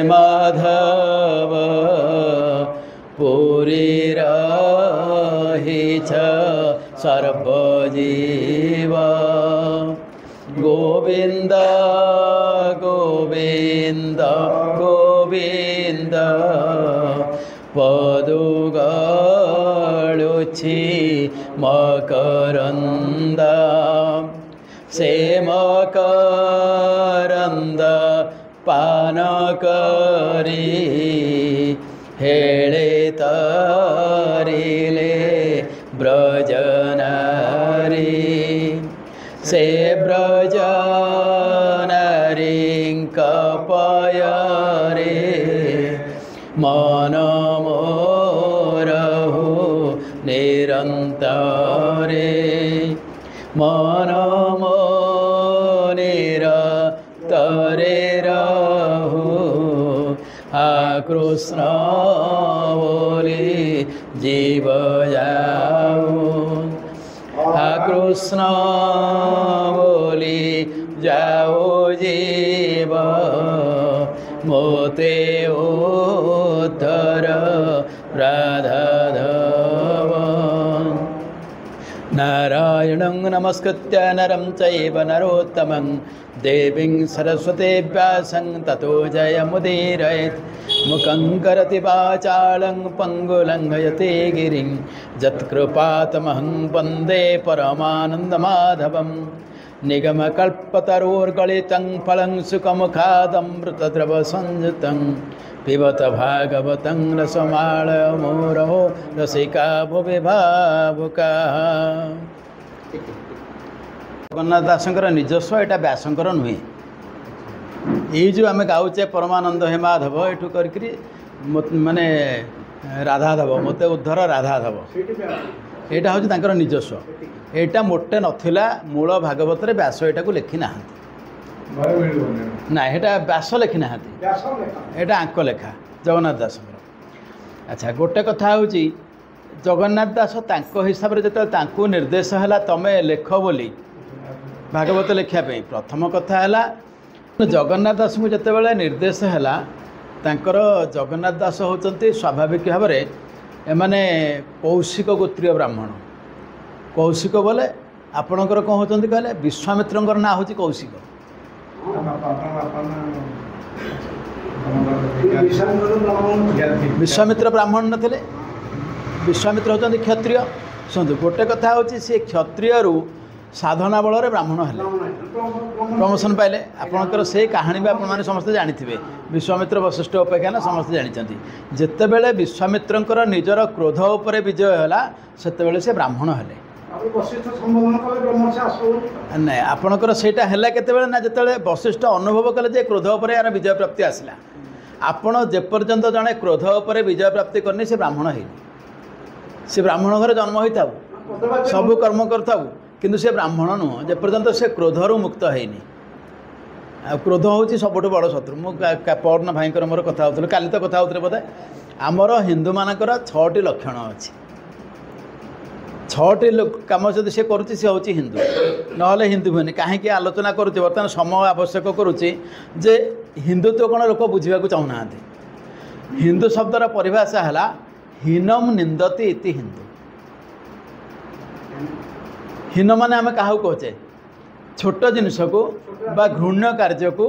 माधव पुरीराहि च सर्वजीव गोविंद गोविंद गोविंद पदुगाळुछि मकरंद से मकरंद पान करी हेळे तरिले ब्रजनारी से ब्रजनारी कपय रे मन मोरहु निरंतरे मन निरंतरे रहु कृष्ण बोली जीव जाओ कृष्ण बोली जाओ जीव मोते उद्धर राधाधव नारायणं नमस्कृत्य नरं चैव नरोत्तमं देवीं सरस्वती व्यासं ततो जयमुदीरयेत् मुखं करोति वाचालं पङ्गुलं यते गिरिं यत्कृपातमहं वन्दे परमानन्दमाधवं निगमकल्पतरोर्गलितं फलं सुखमुखादमृतद्रवसंयुतं पिबत भागवतं रसमालयमुरहो रसिका भुवि भावुकाः। जगन्नाथ दासंकर निजस्व एटा व्यासंकर नुहे ये जो आम गाऊचे परमानंद हे माधव एठू करी माने राधाधव मते उद्धर राधाधव यहाँ हूँ तांकर निजस्व एटा मोटे नथिला मूल भागवत व्यास एटा को लिखि ना ना एटा व्यास लिखि ना एटा आंक लेखा जगन्नाथ दास। अच्छा गोटे कथा हूँ जगन्नाथ दास हिसाब से जो निर्देश है तमें लेख बोली भागवत लिखा प्रथम कथा है जगन्नाथ दास को जिते निर्देश है जगन्नाथ दास होती स्वाभाविक भाव में कौशिक गोत्रीय ब्राह्मण कौशिक बोले आपणकर कौन होती कहले विश्वामित्र ना हूँ कौशिक विश्वामित्र ब्राह्मण नथिले विश्वामित्र होती क्षत्रिय शुणु गोटे कथा हूँ सी क्षत्रिय साधना बल ब्राह्मण है प्रमोशन पाइले आपणकर से कहानी भी आपने समस्ते जानी विश्वामित्र वशिष्ठ अपेक्षा ना समस्ते जानते जितेबले विश्वामित्र निजर क्रोध उपर विजय है से ब्राह्मण है ना आपणकर सेटा है केतबेले ना जिते वशिष्ठ अनुभव कले जे क्रोध उपर यार विजय प्राप्ति आसला आपण जेपर्यंत जड़े क्रोध उपर विजय प्राप्ति करनी से ब्राह्मण है से ब्राह्मण घर जन्म होता सबू कर्म करता किंतु से ब्राह्मण नुह जेपर्यंत से क्रोधर मुक्त होनी क्रोध हूँ सबुठ बड़ शत्रु मुझे भाई मोर कथा होता काली तो कथा होते बोधे आमर हिंदू मानकर 6टी लक्षण अच्छी 6टी कम जब सी करुच्ची सी हूँ हिंदू ना हिंदू हुए कहीं आलोचना करुच्ची बर्तमान समय आवश्यक करुच्ची जे हिंदुत्व कौन लोक बुझा चाहूना हिंदू शब्दर परिभाषा है हीनम निंदति इति हिंदू हीन माने आम क्या कहे छोट जिनस को बा घृण्य कार्य को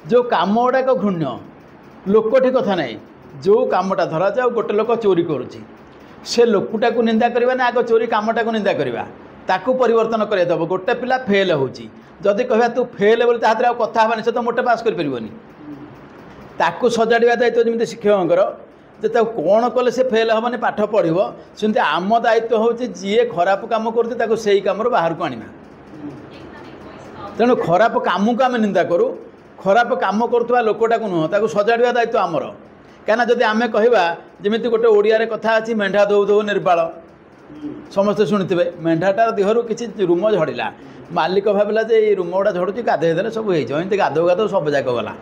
जो कम गुड़ाक घृण्य लोकटी कथा ना जो कमटा धरा जाओ गोटे लोक चोरी करुच्ची से लोकटा को निंदा करवा ना आग चोरी कमटा को निंदा करवा ताकू परिवर्तन करदेव गोटे पिला फेल होची जदि कह तू फेल बोली हाथ कथा हेनी से तो मोटे पास कर सजाड़ा दायित्व जमी शिक्षक जे कौन कले से फेल हेनी पाठ पढ़ो सेमती आम दायित्व हूँ जी खराब कम कर से कम बाहर को आना तेणु खराब कम को आम निंदा करूँ खराब कम करुवा लोकटा को नुह ताको सजाड़ा दायित्व आमर कहीं जदि आम कहवा जमी गोटे ओडिया कथा अच्छी मेढ़ा दौ दौ निर्बाल समस्ते शुणुवे मेढ़ाटार देहर किसी रूम झड़ला मालिक भाविला जे रूम गुड़ा झड़ुची गाधेदेले सब होती गाधो गाधो सब जाक गला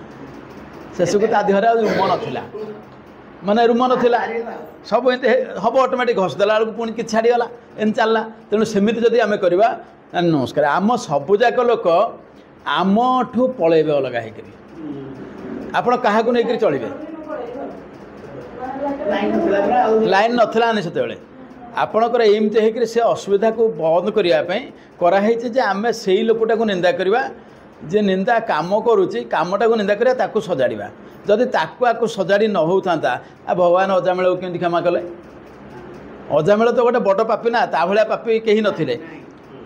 शेष को देहर रूम नाला माने रूम नाला सब हम ऑटोमेटिक घसीदेला बेलू पुणी कि छाड़गला एम चलला तेणु सेमती जदि आम करवा नमस्कार आम सबुजाक लोक आमठू पलैबे अलग होकर ଆପଣ କାହାକୁ ନେଇକରି ଚଳିବେ ଲାଇନ୍ ନଥିଲା ନା ସେତେବେଳେ ଆପଣଙ୍କର ଏମିତି ହେଇକରି ସେ ଅସୁବିଧାକୁ ବନ୍ଦ କରିବା ପାଇଁ କରାହେଇଛି ଯେ ଆମେ ସେଇ ଲୋକଟାକୁ ନିନ୍ଦା କରିବା ଯେ ନିନ୍ଦା କାମ କରୁଛି କାମଟାକୁ ନିନ୍ଦା କରିବା ତାକୁ ସଜାଡ଼ିବା ଯଦି ତାକୁ ଆକୁ ସଜାଡ଼ି ନ ହେଉଥାନ୍ତା ଭଗବାନ ଅଜାମିଳକୁ କେମିତି କ୍ଷମା କଲେ ଅଜାମିଳ ତ ଗୋଟେ ବଡ଼ ପାପୀ ନା ତା ଭଳିଆ ପାପୀ କେହି ନଥିଲେ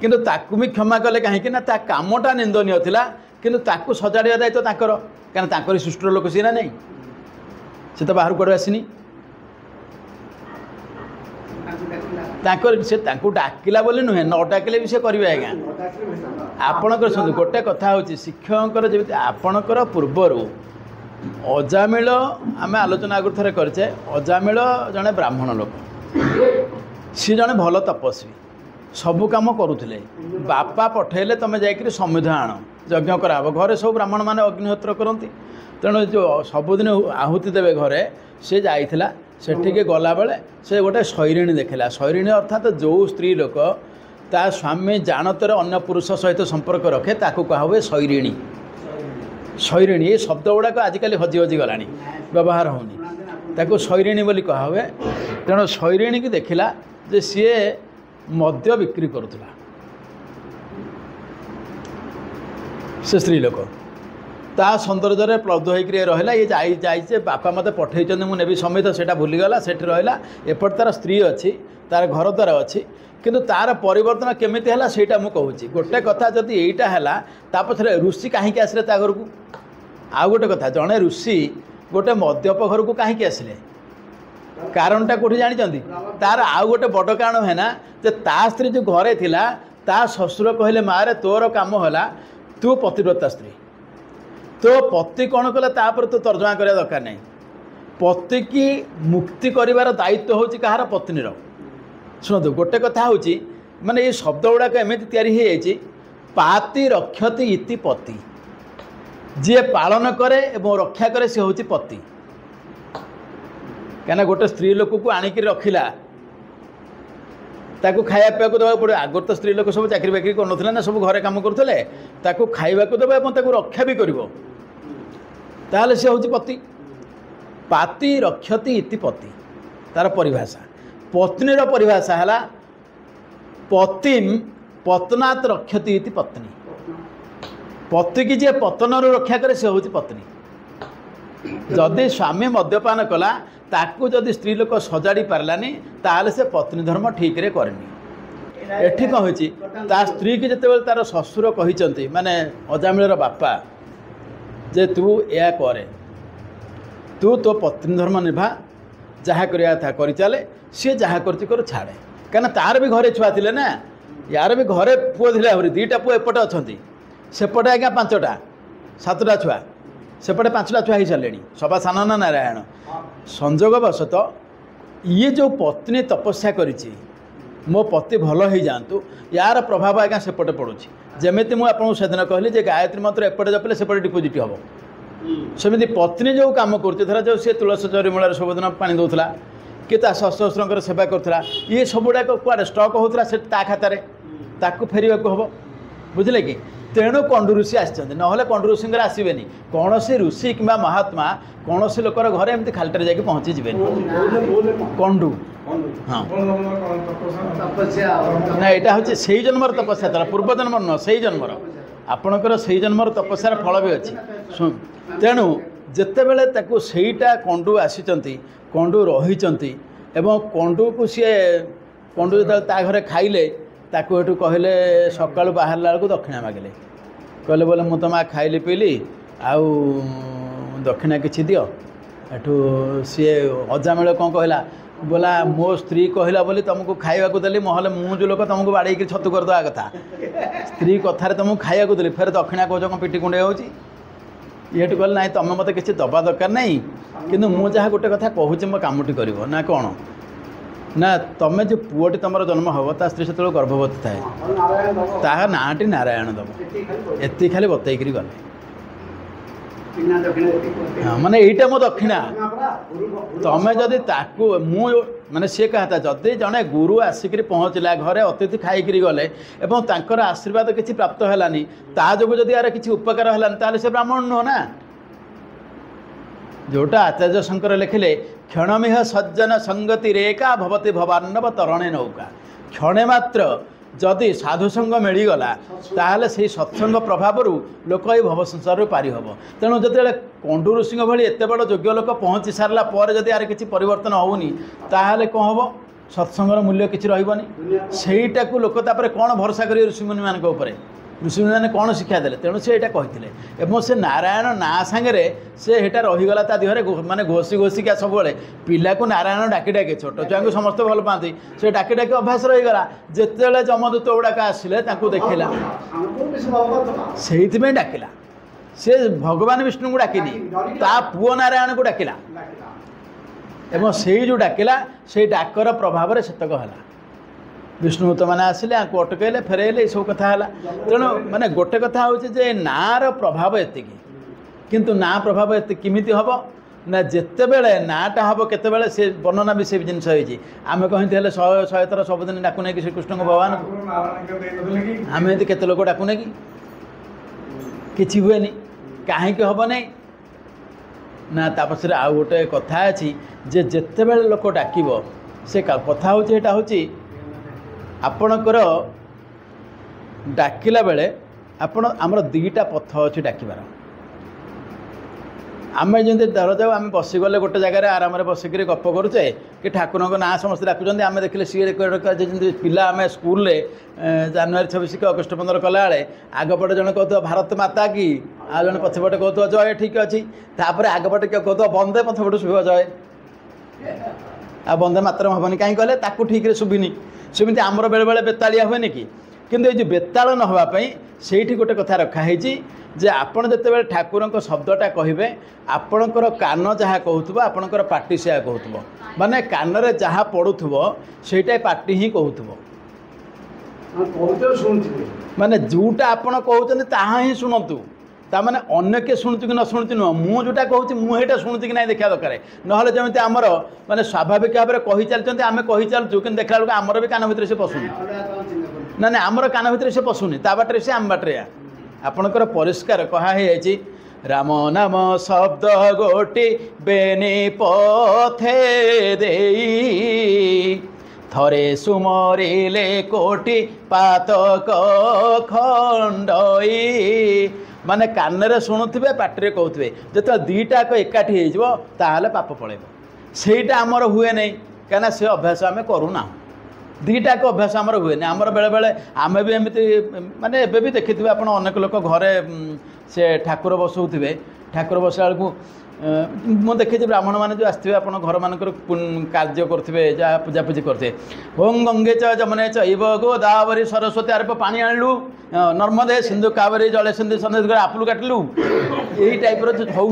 କିନ୍ତୁ ତାକୁ ବି କ୍ଷମା କଲେ କାହିଁକି ନା ତା କାମଟା ନିନ୍ଦନୀୟ ଥିଲା କିନ୍ତୁ ତାକୁ ସଜାଡ଼ିବା ଦାୟିତ୍ୱ ତାଙ୍କର କାରଣ ତାଙ୍କରି ସୃଷ୍ଟିର ଲୋକ ସିଏ ନା ନାହିଁ ସେ ତ ବାହାରୁ କୁଆଡ଼ୁ ଆସିନି ତାଙ୍କର ସେ ତାଙ୍କୁ ଡାକିଲା ବୋଲି ନୁହେଁ ନ ଡାକିଲେ ବି ସେ କରିବେ ଆଜ୍ଞା ଆପଣଙ୍କର ଶୁଣନ୍ତୁ ଗୋଟେ କଥା ହେଉଛି ଶିକ୍ଷକଙ୍କର ଯେମିତି ଆପଣଙ୍କର ପୂର୍ବରୁ ଅଜାମିଳ ଆମେ ଆଲୋଚନା ଆଗରୁ ଥରେ କରିଛେ ଅଜାମିଳ ଜଣେ ବ୍ରାହ୍ମଣ ଲୋକ ସିଏ ଜଣେ ଭଲ ତପସ୍ୱୀ ସବୁ କାମ କରୁଥିଲେ ବାପା ପଠେଇଲେ ତୁମେ ଯାଇକରି ସମିଧ ଆଣ ଯଜ୍ଞ କରାହେବ ଘରେ ସବୁ ବ୍ରାହ୍ମଣମାନେ ଅଗ୍ନିହୋତ୍ର କରନ୍ତି ତେଣୁ ଯେଉଁ ସବୁଦିନ ଆହୁତି ଦେବେ ଘରେ ସେ ଯାଇଥିଲା ସେଠିକି ଗଲାବେଳେ ସେ ଗୋଟେ ଶୈରିଣୀ ଦେଖିଲା ଶୈରିଣୀ ଅର୍ଥାତ୍ ଯେଉଁ ସ୍ତ୍ରୀ ଲୋକ ତା ସ୍ୱାମୀ ଜାଣତରେ ଅନ୍ୟ ପୁରୁଷ ସହିତ ସମ୍ପର୍କ ରଖେ ତାକୁ କୁହାହୁଏ ଶୈରିଣୀ ଶୈରିଣୀ ଏ ଶବ୍ଦ ଗୁଡ଼ାକ ଆଜିକାଲି ହଜି ହଜି ଗଲାଣି ବ୍ୟବହାର ହେଉନି ତାକୁ ଶୈରିଣୀ ବୋଲି କୁହାହୁଏ ତେଣୁ ଶୈରିଣୀକି ଦେଖିଲା ଯେ ସିଏ ମଦ୍ୟ ବିକ୍ରି କରୁଥିଲା ସେ ସ୍ତ୍ରୀ ଲୋକ ତା ସୌନ୍ଦର୍ଯ୍ୟରେ ପ୍ଲବ୍ଧ ହେଇକରି ରହିଲା ଇଏ ଯାଇଛେ ବାପା ମୋତେ ପଠେଇଛନ୍ତି ମୁଁ ନେବି ସମିତ ସେଇଟା ଭୁଲିଗଲା ସେଠି ରହିଲା ଏପଟେ ତାର ସ୍ତ୍ରୀ ଅଛି ତାର ଘର ଦ୍ୱାର ଅଛି କିନ୍ତୁ ତାର ପରିବର୍ତ୍ତନ କେମିତି ହେଲା ସେଇଟା ମୁଁ କହୁଛି ଗୋଟେ କଥା ଯଦି ଏଇଟା ହେଲା ତା ପଛରେ ଋଷି କାହିଁକି ଆସିଲେ ତା ଘରକୁ ଆଉ ଗୋଟେ କଥା ଜଣେ ଋଷି ଗୋଟେ ମଦ୍ୟପ ଘରକୁ କାହିଁକି ଆସିଲେ କାରଣଟା କେଉଁଠି ଜାଣିଛନ୍ତି ତାର ଆଉ ଗୋଟେ ବଡ଼ କାରଣ ହୁଏ ନା ଯେ ତା ସ୍ତ୍ରୀ ଯେଉଁ ଘରେ ଥିଲା ତା ଶ୍ୱଶୁର କହିଲେ ମାରେ ତୋର କାମ ହେଲା ତୁ ପତିବ୍ରତା ସ୍ତ୍ରୀ ତୋ ପତି କ'ଣ କଲେ ତାପରେ ତୁ ତର୍ଜମା କରିବା ଦରକାର ନାହିଁ ପତିକି ମୁକ୍ତି କରିବାର ଦାୟିତ୍ୱ ହେଉଛି କାହାର ପତ୍ନୀର ଶୁଣନ୍ତୁ ଗୋଟେ କଥା ହେଉଛି ମାନେ ଏଇ ଶବ୍ଦ ଗୁଡ଼ାକ ଏମିତି ତିଆରି ହୋଇଯାଇଛି ପାତି ରକ୍ଷତି ଇତି ପତି ଯିଏ ପାଳନ କରେ ଏବଂ ରକ୍ଷା କରେ ସେ ହେଉଛି ପତି କାହିଁକିନା ଗୋଟେ ସ୍ତ୍ରୀ ଲୋକକୁ ଆଣିକି ରଖିଲା ତାକୁ ଖାଇବା ପିଇବାକୁ ଦେବାକୁ ପଡ଼ିବ ଆଗରୁ ତ ସ୍ତ୍ରୀ ଲୋକ ସବୁ ଚାକିରି ବାକିରି କରୁନଥିଲେ ନା ସବୁ ଘରେ କାମ କରୁଥିଲେ ତାକୁ ଖାଇବାକୁ ଦେବ ଏବଂ ତାକୁ ରକ୍ଷା ବି କରିବ ତାହେଲେ ସେ ହେଉଛି ପତି ପାତି ରକ୍ଷତି ଇତି ପତି ତାର ପରିଭାଷା ପତ୍ନୀର ପରିଭାଷା ହେଲା ପତିମ୍ ପତ୍ନାତ୍ ରକ୍ଷତି ଇତି ପତ୍ନୀ ପତିକି ଯିଏ ପତନରୁ ରକ୍ଷା କରେ ସେ ହେଉଛି ପତ୍ନୀ ଯଦି ସ୍ୱାମୀ ମଦ୍ୟପାନ କଲା ତାକୁ ଯଦି ସ୍ତ୍ରୀ ଲୋକ ସଜାଡ଼ି ପାରିଲାନି ତାହେଲେ ସେ ପତ୍ନୀ ଧର୍ମ ଠିକରେ କରିନି ଏଠି କ'ଣ ହୋଇଛି ତା ସ୍ତ୍ରୀକି ଯେତେବେଳେ ତାର ଶ୍ୱଶୁର କହିଛନ୍ତି ମାନେ ଅଜାମିଳର ବାପା ଯେ ତୁ ଏହା କରେ ତୁ ତୋ ପତ୍ନୀ ଧର୍ମ ନିଭା ଯାହା କରିବା କଥା କରିଚାଲେ ସିଏ ଯାହା କରୁଛି କର ଛାଡ଼େ କାହିଁକିନା ତାର ବି ଘରେ ଛୁଆ ଥିଲେ ନା ୟାର ବି ଘରେ ପୁଅ ଥିଲେ ଆହୁରି ଦୁଇଟା ପୁଅ ଏପଟେ ଅଛନ୍ତି ସେପଟେ ଆଜ୍ଞା 5ଟା 7ଟା ଛୁଆ ସେପଟେ 5ଟା ଛୁଆ ହେଇସାରିଲେଣି ସବା ସାନ ନା ନାରାୟଣ ସଂଯୋଗବଶତଃ ଇଏ ଯେଉଁ ପତ୍ନୀ ତପସ୍ୟା କରିଛି ମୋ ପତି ଭଲ ହେଇଯାଆନ୍ତୁ ୟାର ପ୍ରଭାବ ଆଜ୍ଞା ସେପଟେ ପଡ଼ୁଛି ଯେମିତି ମୁଁ ଆପଣଙ୍କୁ ସେଦିନ କହିଲି ଯେ ଗାୟତ୍ରୀ ମନ୍ତ୍ର ଏପଟେ ଜପିଲେ ସେପଟେ ଡିପୋଜିଟ୍ ହେବ ସେମିତି ପତ୍ନୀ ଯେଉଁ କାମ କରୁଛି ଧର ଯେଉଁ ସିଏ ତୁଳସୀ ଚରିମୂଳରେ ସବୁଦିନ ପାଣି ଦେଉଥିଲା କି ତା ଶ୍ୱଶୁରଙ୍କର ସେବା କରୁଥିଲା ଇଏ ସବୁଗୁଡ଼ାକ କୁଆଡ଼େ ଷ୍ଟକ୍ ହେଉଥିଲା ସେ ତା ଖାତାରେ ତାକୁ ଫେରିବାକୁ ହେବ ବୁଝିଲେ କି ତେଣୁ କଣ୍ଡୁ ଋଷି ଆସିଛନ୍ତି ନହେଲେ କଣ୍ଡୁ ଋଷିଙ୍କର ଆସିବେନି କୌଣସି ଋଷି କିମ୍ବା ମହାତ୍ମା କୌଣସି ଲୋକର ଘରେ ଏମିତି ଖାଲିଟାରେ ଯାଇକି ପହଞ୍ଚିଯିବେନି କଣ୍ଡୁ ହଁ ନା ଏଇଟା ହେଉଛି ସେଇ ଜନ୍ମର ତପସ୍ୟା ଥିଲା ପୂର୍ବ ଜନ୍ମର ନୁହଁ ସେଇ ଜନ୍ମର ଆପଣଙ୍କର ସେଇ ଜନ୍ମର ତପସ୍ୟାର ଫଳ ବି ଅଛି ତେଣୁ ଯେତେବେଳେ ତାକୁ ସେଇଟା କଣ୍ଡୁ ଆସିଛନ୍ତି କଣ୍ଡୁ ରହିଛନ୍ତି ଏବଂ କଣ୍ଡୁକୁ ସିଏ କଣ୍ଡୁ ଯେତେବେଳେ ତା ଘରେ ଖାଇଲେ ତାକୁ ଏଠୁ କହିଲେ ସକାଳୁ ବାହାରିଲା ବେଳକୁ ଦକ୍ଷିଣା ମାଗିଲେ କହିଲେ ବୋଲେ ମୁଁ ତ ମା ଖାଇଲି ପିଇଲି ଆଉ ଦକ୍ଷିଣା କିଛି ଦିଅ ଏଠୁ ସିଏ ଅଜାମିଳ କ'ଣ କହିଲା ବୋଲା ମୋ ସ୍ତ୍ରୀ କହିଲା ବୋଲି ତୁମକୁ ଖାଇବାକୁ ଦେଲି ନହେଲେ ମୁଁ ଯେଉଁ ଲୋକ ତୁମକୁ ବାଡ଼େଇକି ଛତୁ କରିଦେବା କଥା ସ୍ତ୍ରୀ କଥାରେ ତୁମକୁ ଖାଇବାକୁ ଦେଲି ଫେରେ ଦକ୍ଷିଣା କହୁଛ କ'ଣ ପିଟି କୁଣ୍ଡେଇ ହେଉଛି ଇଏଠୁ କହିଲେ ନାଇଁ ତୁମେ ମୋତେ କିଛି ଦେବା ଦରକାର ନାହିଁ କିନ୍ତୁ ମୁଁ ଯାହା ଗୋଟେ କଥା କହୁଛି ମୋ କାମଟି କରିବ ନା କ'ଣ ନା ତୁମେ ଯେଉଁ ପୁଅଟି ତୁମର ଜନ୍ମ ହେବ ତା ସ୍ତ୍ରୀ ସେତେବେଳେ ଗର୍ଭବତୀ ଥାଏ ତାହା ନାଁଟି ନାରାୟଣ ଦେବ ଏତିକି ଖାଲି ବତେଇକିରି ଗଲେ ହଁ ମାନେ ଏଇଟା ମୋ ଦକ୍ଷିଣା ତୁମେ ଯଦି ତାକୁ ମୁଁ ମାନେ ସିଏ କହିଲା ଯଦି ଜଣେ ଗୁରୁ ଆସିକିରି ପହଞ୍ଚିଲା ଘରେ ଅତିଥି ଖାଇକିରି ଗଲେ ଏବଂ ତାଙ୍କର ଆଶୀର୍ବାଦ କିଛି ପ୍ରାପ୍ତ ହେଲାନି ତା ଯୋଗୁଁ ଯଦି ଆର କିଛି ଉପକାର ହେଲାନି ତାହେଲେ ସେ ବ୍ରାହ୍ମଣ ନୁହଁ ନା जोटा आचार्य शंकर लिखिले क्षणमिह सज्जन संगति रेखा भवती भवान्नव तरणे नौका क्षणे मात्र जदि साधुसंग मिलगला ताहले से सत्संग प्रभाव लोक ये भव संसार पारि हम तेणु जो कंडू ऋषि भाई एत बड़ योग्य लोक पहुँची सारा पर जदि यार किसी परिवर्तन होनी ताहले कौन हम सत्संगर मूल्य किसी रही सेटा को लोक तापर कौन भरोसा करेंगे ऋषिमुनि मान ऋषिमुनि मैंने कौन शिक्षा देते तेणु से यहाँ कहते से नारायण ना सांगे से हेटा रहीगला ता देहरे माने घोषी घोषिका सब पिला को नारायण डाकी डाके छोट छुआ को समस्त भल पाती से डाकी डाकी अभ्यास रहीगला जिते जमदूत गुड़ाक आसिले देखला से डाकिला से भगवान विष्णु को डाकिनी ता पुओ नारायण को डाकिला एवं से जो डाकिला से डाकर प्रभाव से तक है विष्णुदूत मैंने आसिले आपको अटकैले फेरैले ये सब कथा है तेणु माने गोटे कथा हूँ जे नार प्रभाव एति किंतु ना प्रभाव एति किमिति हम ना जिते बेले नाटा हम केते से वर्णना भी से जिनस होती आम कहते 100 थर सबुदिन डाकुने कि श्रीकृष्ण भगवान आम ये केते लोक डाकुने कि हुए कहीं हम नहीं ना तापस आउ गोटे कथा अच्छी जे जिते बेले लोक डाक से कथा हूँ आपणकर डाकिला बेले आपण आमर दुईटा पथ अच्छी डाकबार आम जमी धर जाऊ आम बसीगले गोटे जगह आराम बसिक गप करुचे कि ठाकुर ना समस्त डाकुं आम देखिले सी पिला आम स्कूल जनवरी 26 कि अगस्ट 15 कला बेले आगपटे जन कहते भारत माता की आ जन पछपटे कहते जय ठीक अच्छी तापर आगपटे किए कहते बंदे पछपटे शुभ जय आ बंदे मात्र हेनी कहीं कहले ताकू ठीक शुभिनी सेमती आमर बेले बेले बेतालिया हुए कि किंतु ये बेताल न होगापी से गोटे कथा रखाही जे आपण जिते ठाकुर शब्दटा कहे आपणकर कान जहाँ कहूब आपणकर पार्टी से कहूब माने कान रे जहाँ पड़ुव से पार्टी ही कहूब माने जोटा आपण कहते ताहा ही शुणु ताने अन्य किए शुणुचु कि न शुणुचु नुह मुझा कहूँ मुझे शुणुची कि ना देखा दरकार ना जमी आमर माने स्वाभाविक भाव में कही चलते आम कही चलुँ कि देखला बेलू आमर भी कान भर से पशुनी ना ना आमर कान भर से पशुनी ता बाटे से आम बाटे आपणकर परिष्कार कहे राम नाम शब्द गोटी बेनी पथे देई थरे सुमरिले कोटि पातक खंडई माने कान रे शुणुवे पाटे कहते जो दीटाक एकाठी होले पाप पड़े सेटा आमर हुए नहीं कहीं से अभ्यास आम करूना दीटाक अभ्यास आमर हुए नहीं आमर बेले बेले आम भी एमती माने एबे भी देखिए आप अनेक लोक घरे से ठाकुर बसौथे ठाकुर बसला बेलू मुझे देखी ब्राह्मण मैंने जो आसते आप घर मानक कार्य करेंगे जहाँ पूजापूजी करते ओम गंगे च जमुने चैव गोदावरी सरस्वती आरप पानी आणलु नर्मदे सिंधु कावेरी जले सिंधु सन्धि आपलू काटिलु यही टाइप जो हो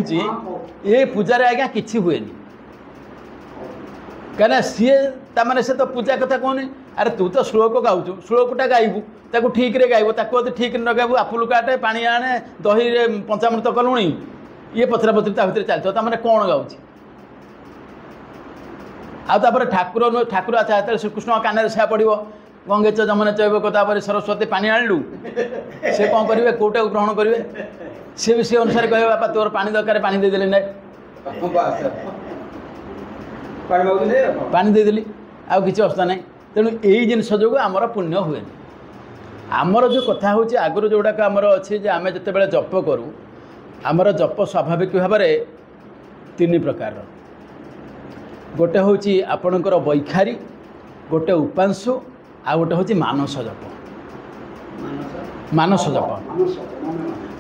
पूजा आज्ञा किसी हुए कहीं सी ताने से तो पूजा कथा कहनी अरे तू तो श्लोक गाऊँ श्लोकटा गायबू ताको ठीक रे गायब ताको ठीक न गायबू आपलू काटे पानी आने दही पंचामृत कलुणी ये पचरा पचरी भितर चलते ताने कौन गाँव आपर ठाकुर ठाकुर अच्छा श्रीकृष्ण कान से पड़ो गंगे च जमुने चैव गोदावरी सरस्वती पानी आणलु से कौन करेंगे कौटा ग्रहण करेंगे सी भी सी अनुसार कहे बापा तोर पानी दरकार पानी देदेली ना पानी देदेली आउ किसी अवस्था ना तेणु यही जिनस जो आमर पुण्य हुए आमर जो कथा हूँ आगुरी जोड़ाक आमर अच्छी आम जिते जप करूँ आमर जप स्वाभाविक भाव में 3 प्रकार गोटे हूँ आपणकर वैखारी गोटे उपांशु आ गोटे हूँ मानस जप मानस जप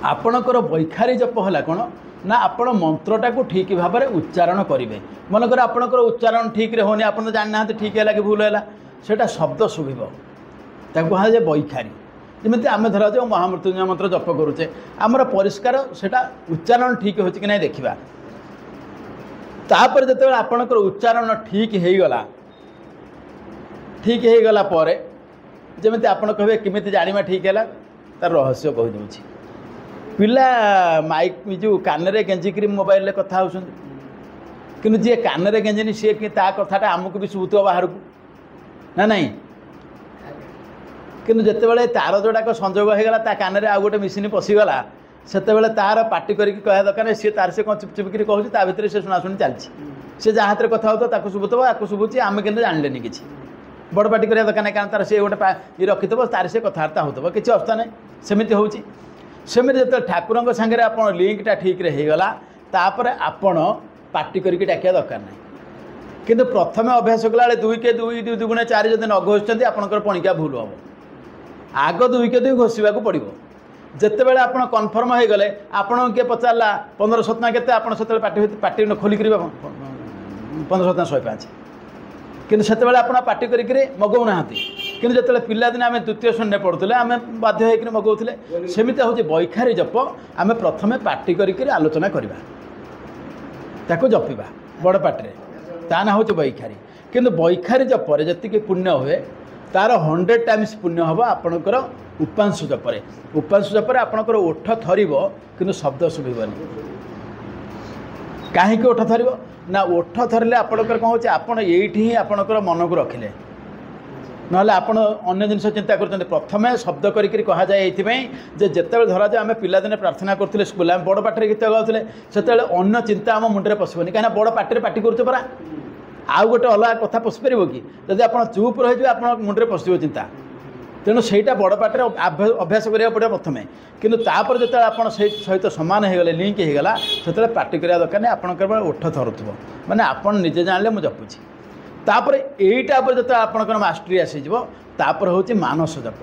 आपणकर वैखारी जप है कौन ना आपण मंत्रटा को ठीक भाव में उच्चारण करेंगे मनकर आपणकर उच्चारण ठीक होनी आप जानना ठीक है कि भूल है सेटा शब्द शुभिब कहुए वैखारी जमी आम धरा जाओ महामृत्युंजय मंत्र जप करुचे आमर परिष्कार सेटा उच्चारण ठीक हो कि नहीं देखा तापर जो आपणकर उच्चारण ठीक हो गला पर जमी आप कहे किमिति जानिबा ठीक है तार रहस्य कहीदे पिला माइक जो कान रे गेंजिक मोबाइल कथा हो कि जी कान रे गेंजिनी सी ता कथाटा आमको भी शुभुव बाहर को ना नहीं किंतु जिते बड़े तार जोड़ाक संजोग होगा ता कान रे आउ गोटे मिसिन पशिगला ସେତେବେଳେ ତାର ପାଟି କରିକି କହିବା ଦରକାର सी तार से कौन चुपचुपिकी कहूँ ता भितर से शुणाशुणी चलती सी जहाँ हाथ में कथा हो ताको शुभुव आपको शुभुची आम कि जानलेनि कि बड़ पार्टी करवा दरकार नहीं कारण तार से गोटे ये रखी तार से कथबार्ता हो किसी अवस्था नहीं सेमती होची सेमती जो ठाकुर सागर आप लिंकटा ठीक होगला तापर आपण पार्टी करके डाकिया दरकार नहीं किंतु प्रथम अभ्यास कला 2 के 2 2 2 गुणे 4 जब न घोषुच्च आपंकर पणिका भूल हम आग 2 के 2 घोषा पड़ो जिते बड़े आप कन्फर्म हो गले आपण किए पचारा 1500 टଙ୍କା केते आप पार्टी पार्टी खोलिक 1500 टଙ୍କା 105 किंतु से आप पार्टी करके मगाऊ ना कि जो पिलादिने आम द्वितीय श्रेणी पढ़ुले आम बाध्य होकर मगाऊले सेमती हूँ बैखारी जप आम प्रथम पार्टी करके आलोचना करवा ताको जपिबा बड़ पार्टी ता ना हूँ बैखारी किंतु बैखारी जपरे जी पुण्य हुए तार 100 टाइम्स पुण्य हम आपणकर उपांशु जपरे आपणकर ओठ थर कि शब्द शुभनी कहीं ओठ थर ना ओठ थरले आपणकर कौन हो आप ही आपणकर मन को रखिले ना अन्य जिन चिंता कर प्रथम शब्द करके कह जाए ये जिते धरा जाए आम पिलादिने प्रार्थना करते स्कूल आम बड़ पार्टी गीत गाँव से अन्न चिंता आम मुंडे पशुनि कहीं बड़ पार्टी पार्टी करुचे परा आउ गोटे अलग कथा पशिपर कि जब आप चुप रही आप मुंडे पशु चिंता तेणु सहीटा बड़ पार्टी अभ्यास करा पड़े प्रथम किंतु तापर जो आप सहित सामान हो गले लिंक होगला से पार्टी करवा दरकार नहीं आपंकर ओठ थरुव माने आप निजे जानले मुझे जपुची तापर यहीटा जो आपंकर मास्टरी आसीज तापर हूँ मानस जप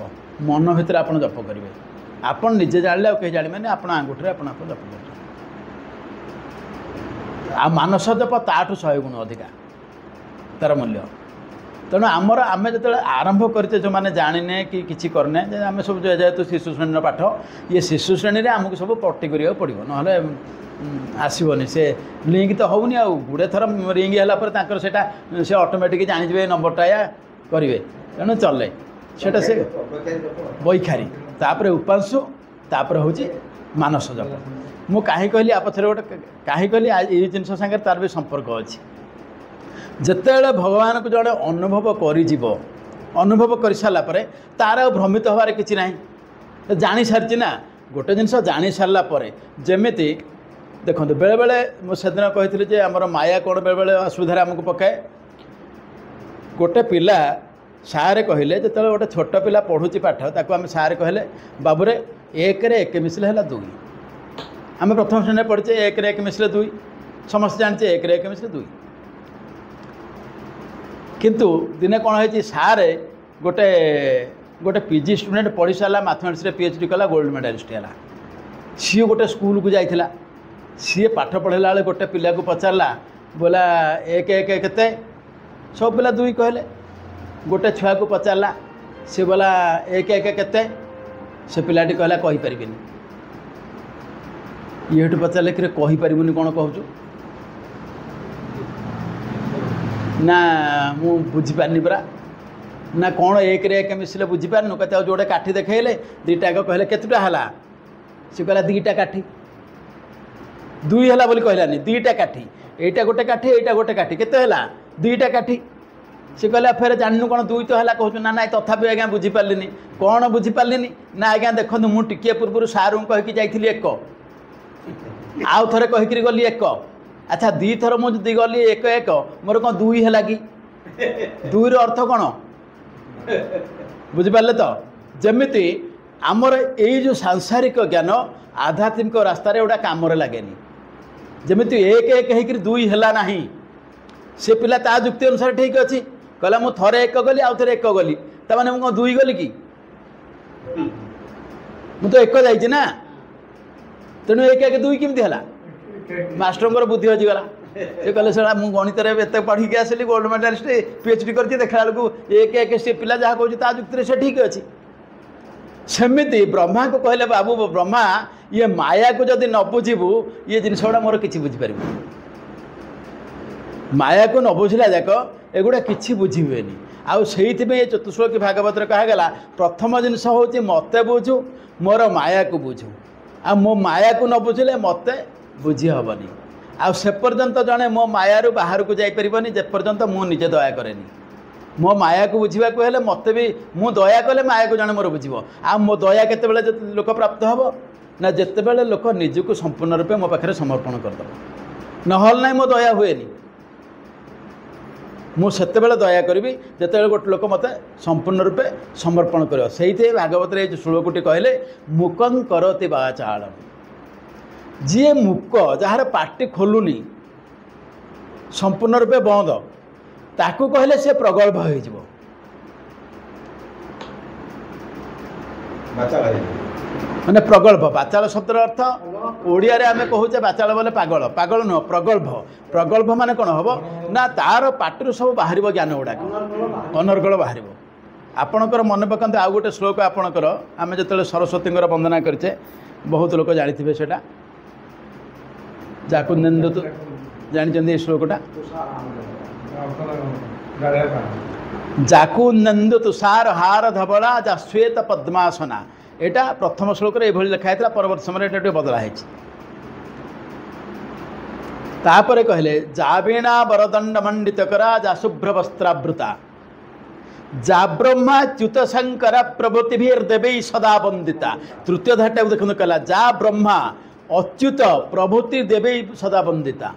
मन भितर आप जप करेंगे आप निजे जानले कहीं जानवे आप आंगुठी आप जप कर मानस जप ताठू 100 गुण अधिका तार मूल्य तेणु आमर आम जो आरंभ करते जो मैंने जाने कि किसी करने आम सब जेहेतु शिशु श्रेणी पाठ ये शिशु श्रेणी आमको सब पट्टी करा पड़ो ना आसबनी से लिंक तो होनी आ गुड़े थर रिंग है से ऑटोमेटिक जाने नंबरटा या करेंगे तेणु चले से बैखारी तापर उपांशु तापर हूँ मानस जप मु कहीं कहली आप पचर गोटे कहीं कहली ये जिन सागर तार भी संपर्क अच्छी जिते भगवान को जड़े अनुभव अनुभव कर सारापर तार भ्रमित हबार कि ना जानी सारी ना गोटे जिनस जानी सारापर जमीती देखो बेले बेले मुझे कही आमर माया कौन बेले बेले असुविधा आमको पकाए गोटे पिला सारे कहले जो गोटे छोट पिला पढ़ुची पाठ ताको आम सारे कहले बाबूरे 1 रे 1 मिसले है 2 आम प्रथम श्रेणी पढ़चे 1 रे 1 मिसले 2 समस्त जानचे 1 रे 1 मिसले 2 किंतु दिने कौन है सारे गोटे गोटे पीजी स्टूडेंट पढ़ी सारा मैथमेटिक्स रे पीएचडी कला गोल्ड मेडालिस्ट है सी गोटे स्कूल को जाइला सी पाठ पढ़ेला बेले गोटे पिला को पचारा बोला 1 1 केते सब पिला 2 कहले गोटे छुआ को पचारा सी बोला 1 1 केते से पिलाटी कहला कहि परिबिनी ये पचारे कि कहि परिबुनी कौन कहूँ ना मु बुझीपारनी परा ना कौन 1 रे 1 मिसले बुझीपारनु कहते जोड़े काठी देखले 2टा कहले केतुटा हला सी कहला 2टा काठी 2 हला बोली कहलानी 2टा काठी एटा गोटे काठी एटा गोटे काठी केते हला 2टा काठी सी कहला फेर जाननु कौन 2 तो हला कहू ना ना तथापि आज्ञा बुझीपारलिनी कौन बुझीपारलिनी ना आज्ञा देखो मु टिके पूर्व सारू कहीकि जाइथिली 1 आउ थे कहीकि गली 1 अच्छा 2 थर मुझे गली 1 1 मोर कौन 2 है कि 2 अर्थ कौन बुझिपारे तो जमीती आमर ये जो सांसारिक ज्ञान आध्यात्मिक रास्तार गोटा कम लगे जमीती 1 1 होकर 2 है ना से पिला ता जुक्ति अनुसार ठीक अच्छी कहला मु थरे 1 गली आउ थे 1 गली ताने मुझे 2 गली कि मुझे 1 जाइए ना तेणु 1 1 2 केमती है मास्टर बुद्धि हजिगला से कहले सर मुझे गणित एत पढ़ी आसली गोल्ड मेडालिस्ट पीएचडी कर देखा बेलू 1 1 सी पिला जहाँ कहता जुक्ति से ठीक अच्छी सेमती ब्रह्मा को कहले बाबू ब्रह्मा ये माया को जदि न बुझीबू ये जिनस गुड़ा मोर कि बुझीपार माया को न बुझला जाक एगुड़ा कि बुझी हुए आउ से चतुश्लोकी भागवत कहगला प्रथम जिनस हूँ मत बुझु मोर माया को बुझु आ मो माया को न बुझिले मत बुझी हेनी आउ से पर्यंत जड़े मो मायारू बाहर को जापरनि जे पर्यंत मु निजे दया कैनि मो माया को बुझा हेले मत भी मु दया कले माया को जड़े मोर बुझे आ मो दया केत लोक प्राप्त हम ना जितेबाला लोक निजक संपूर्ण रूपे मो पाखे समर्पण करदेव नहल ना मो दया हुए मुझे दया करी जिते गोटे लोक मत संपूर्ण रूपे समर्पण कर से भागवत ये श्लोकटी कहले मुकं करति वाचालम जी मुक जार पार्टी खोलुनी संपूर्ण रूपे बंद ताकू कहले से प्रगल्भ हो माने प्रगल्भ बाचाल शब्द अर्थ ओडिया रे आमे कहूचे बाचाल बोले पागल पागल नुह प्रगल्भ प्रगल्भ माने कौन हम ना तार पार्टी सब बाहर ज्ञान गुड़ाक अनर्गल बाहर आपणकर मन पकाते आउ गोटे श्लोक आपणकर आम जो सरस्वती वंदना करचे बहुत लोग जानी से जाकुंदेन्दु जानी श्लोकटा जाकुंदेन्दु तुषार हार धवला जा श्वेत पद्मासना एटा प्रथम श्लोक ये लिखाई परवर्त समय ये बदला है तापर कहले जावीणा वरदंड मंडित करा जा शुभ्र वस्त्रावृता जा ब्रह्मा च्युत शंकर प्रभृतिर्देवी सदा वंदिता तृतीय धाटा देखो कहला जा ब्रह्मा अच्युत प्रभृति देवी सदा वंदिता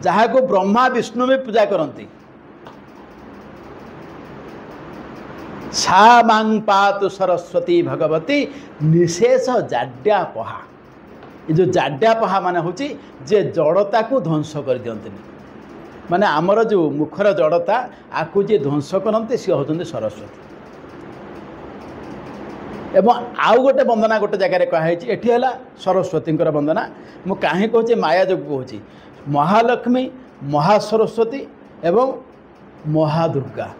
जहाँ को ब्रह्मा विष्णु भी पूजा करती सा मांग पातु सरस्वती भगवती निशेष जाड्यापहा ये जो जाड्यापहा माने होची जे जड़ता को ध्वंस कर दियंती माने आमर जो मुखर जड़ता आकु जे ध्वंस करते सी होचंदी सरस्वती एवं आउ गोटे वंदना गोटे जगार कहुई एटी है सरस्वती वंदना मु कहीं कहूँ माया जो कहूँ महालक्ष्मी महासरस्वती एवं महादुर्गा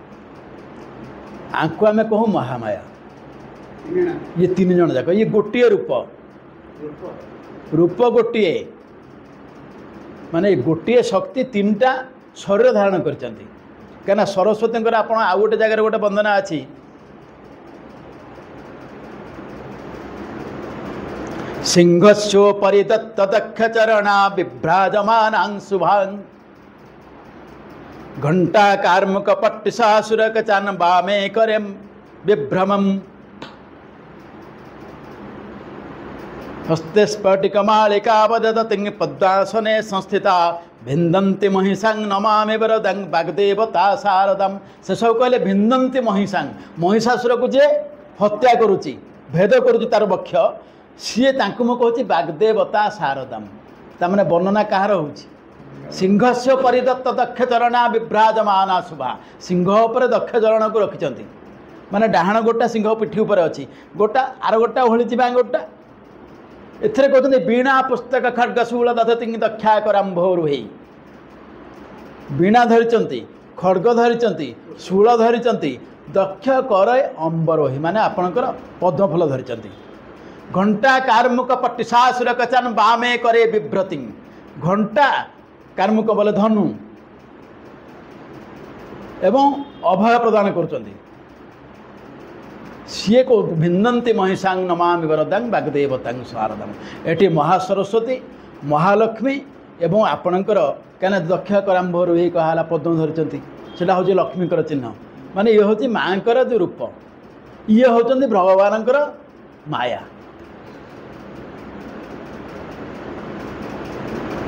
आंको आम कहूँ महामाया ये तीन जन जाक ये गोटे रूप रूप गोटे माने गोटे शक्ति तीन टा शरीर धारण कर सरस्वती आप आउ गोटे जगह गोटे वंदना अच्छी सिंहस्योपरि दत्तदक्ष चरणा विभ्राजमानां शुभां घंटा कार्मुक पट्टिशासुरक चान वामे करें विभ्रमं हस्ते स्फटिकमालिकावदति पद्मासने संस्थिता भिन्दन्ति महिषां नमामि वरदं वाग्देवता शारदं से सब कहले भिन्दन्ति महिषां महिषासुर को जे हत्या करुची भेद करुची तार वक्ष सी तांकु कहूँ वाग्देवता शारदम तमें वर्णना कहार हो सिंहस्य परिदत्त दक्ष चरणा विभ्राजमाना शुभा सिंह पर दक्ष चरण को रखिंट माने डाहाण गोटा सिंह पिठी उपर अच्छी गोटा आर गोटा ओहली गोटा एथरे कहते वीणा पुस्तक खड्गशूल दधति दक्षा कराम्भोरुहे वीणा धरी खड्ग धरी शूल धरी दक्ष कर अंबरोही माने आपणकर पद्मफूल धरी घंटा कार्मुक पट्टिशासुर कचान बामे करे बिभ्रति घंटा कार्मुक बोले धनु एवं अभय प्रदान करुँच सी को भिन्नन्ति महिषां नमामि वरदां वाग्देवतां शारदां एटी महासरस्वती महालक्ष्मी एवं आपणकर क्या दक्ष कराम्भर ये कहला पद्म धरी सेटा हूँ लक्ष्मीकर चिन्ह माने ये हूँ माँकर जो रूप ये हूँ भगवानकर माया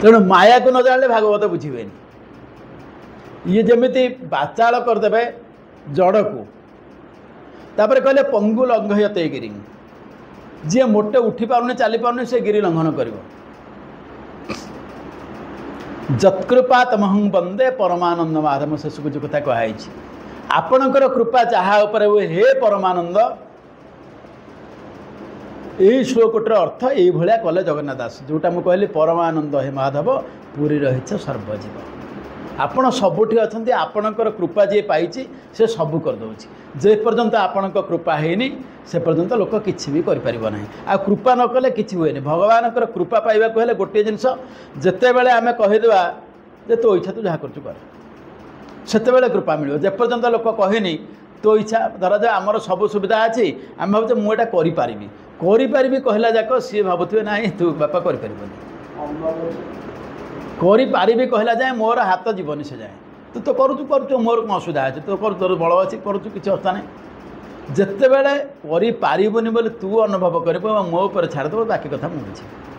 तेणु माया को न जाने भागवत बुझे ये जमी बाचाल करदे जड़ को तापर कहले पंगु लंघयते गिरी जी मोटे उठी पारनी चली पारनी से गिरी लंघन कर जत्कृपा तमहं वंदे परमानंद माधव शेष को जो कथा कहुई आपणकर कृपा जहाँ हे परमानंद यही श्लोकटर अर्थ ये कले जगन्नाथ दास जोटा मुझे कहली परमानंद हे माधव पूरी रही सर्वजीव आपण सबुठी अच्छा आपणकर कृपा जी पाई से सबू करदे जे पर्यंत आपण कृपा है से पर्यंत लोक किसी भी करें आ कृपा न कले कि हुए भगवान कृपा पाइबा हेल्ले गोटे जिनस जिते बड़े आम कहीदेवा जे तो इच्छा तू जहाँ कर सेते कृपा मिले जेपर्यंत लोक कहनी तो इच्छा धर जा आमर सब सुविधा अच्छी आम भावचे मुझे करी कहला जाक सी भावुवे ना तू बापा करी कहला जाए मोर हाथ जीवन से जाए तू तो करुचु मोर कौन असुविधा अच्छे तो कर तोर बल अच्छी करुचु किसी अवस्था नहीं ଯେତେବେଳେ କରିପାରିବୁନି ବୋଲି ତୁ ଅନୁଭବ କରିବୁ ଏବଂ ମୋ ଉପରେ ଛାଡ଼ିଦେବୁ ବାକି କଥା ମୁଁ ବୁଝିବି।